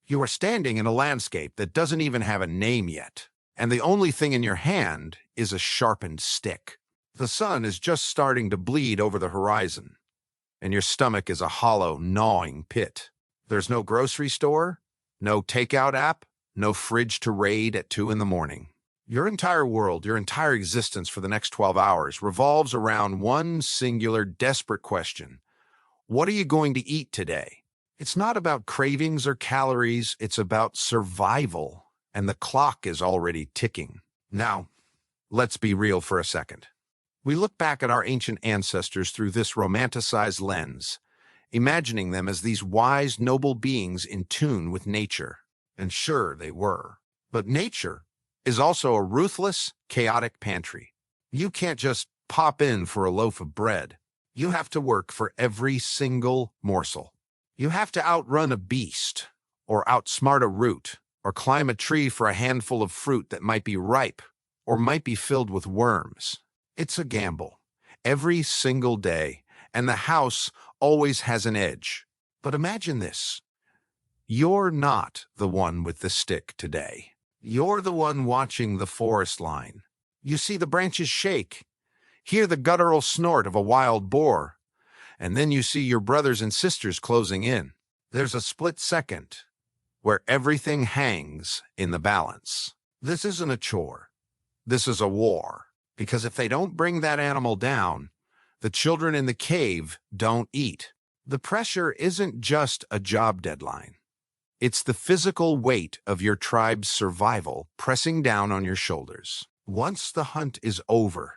You are standing in a landscape that doesn't even have a name yet, and the only thing in your hand is a sharpened stick. The sun is just starting to bleed over the horizon, and your stomach is a hollow, gnawing pit. There's no grocery store, no takeout app, no fridge to raid at 2 in the morning. Your entire world, your entire existence for the next 12 hours revolves around one singular, desperate question. What are you going to eat today? It's not about cravings or calories, it's about survival, and the clock is already ticking. Now, let's be real for a second. We look back at our ancient ancestors through this romanticized lens, imagining them as these wise, noble beings in tune with nature. And sure, they were. But nature is also a ruthless, chaotic pantry. You can't just pop in for a loaf of bread. You have to work for every single morsel. You have to outrun a beast, or outsmart a root, or climb a tree for a handful of fruit that might be ripe, or might be filled with worms. It's a gamble, every single day, and the house always has an edge. But imagine this. You're not the one with the stick today. You're the one watching the forest line. You see the branches shake, hear the guttural snort of a wild boar, and then you see your brothers and sisters closing in. There's a split second where everything hangs in the balance. This isn't a chore. This is a war. Because if they don't bring that animal down, the children in the cave don't eat. The pressure isn't just a job deadline. It's the physical weight of your tribe's survival pressing down on your shoulders. Once the hunt is over,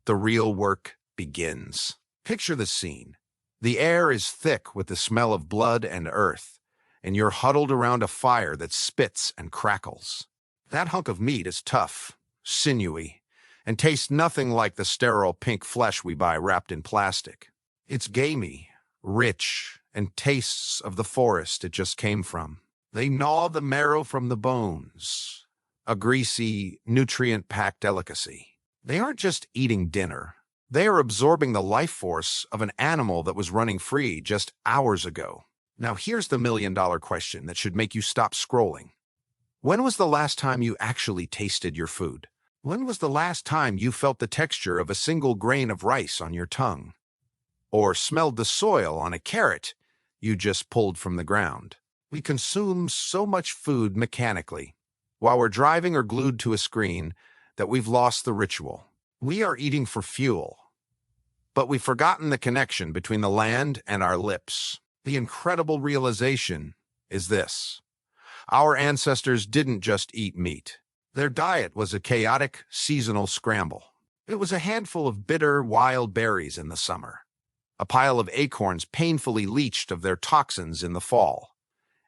the real work begins. Picture the scene. The air is thick with the smell of blood and earth, and you're huddled around a fire that spits and crackles. That hunk of meat is tough, sinewy, and tastes nothing like the sterile pink flesh we buy wrapped in plastic. It's gamey, rich, and tastes of the forest it just came from. They gnaw the marrow from the bones, a greasy, nutrient-packed delicacy. They aren't just eating dinner. They are absorbing the life force of an animal that was running free just hours ago. Now here's the million-dollar question that should make you stop scrolling. When was the last time you actually tasted your food? When was the last time you felt the texture of a single grain of rice on your tongue? Or smelled the soil on a carrot you just pulled from the ground? We consume so much food mechanically, while we're driving or glued to a screen, that we've lost the ritual. We are eating for fuel, but we've forgotten the connection between the land and our lips. The incredible realization is this. Our ancestors didn't just eat meat. Their diet was a chaotic, seasonal scramble. It was a handful of bitter, wild berries in the summer, a pile of acorns painfully leached of their toxins in the fall,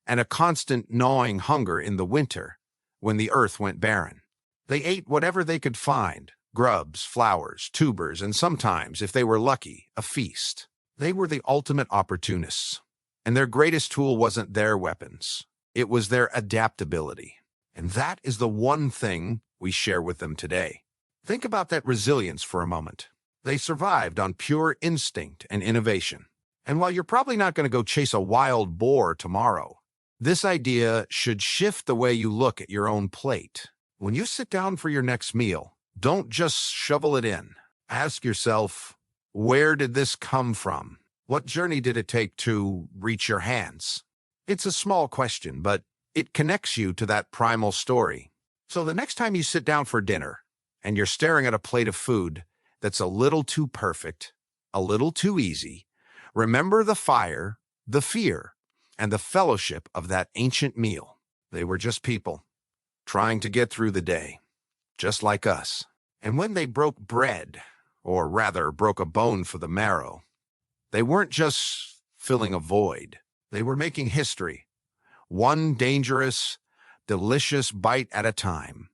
and a constant gnawing hunger in the winter when the earth went barren. They ate whatever they could find, grubs, flowers, tubers, and sometimes, if they were lucky, a feast. They were the ultimate opportunists, and their greatest tool wasn't their weapons. It was their adaptability. And that is the one thing we share with them today. Think about that resilience for a moment. They survived on pure instinct and innovation. And while you're probably not going to go chase a wild boar tomorrow, this idea should shift the way you look at your own plate. When you sit down for your next meal, don't just shovel it in. Ask yourself, where did this come from? What journey did it take to reach your hands? It's a small question, but it connects you to that primal story. So the next time you sit down for dinner and you're staring at a plate of food that's a little too perfect, a little too easy, remember the fire, the fear, and the fellowship of that ancient meal. They were just people, trying to get through the day, just like us. And when they broke bread, or rather broke a bone for the marrow, they weren't just filling a void. They were making history, one dangerous, delicious bite at a time.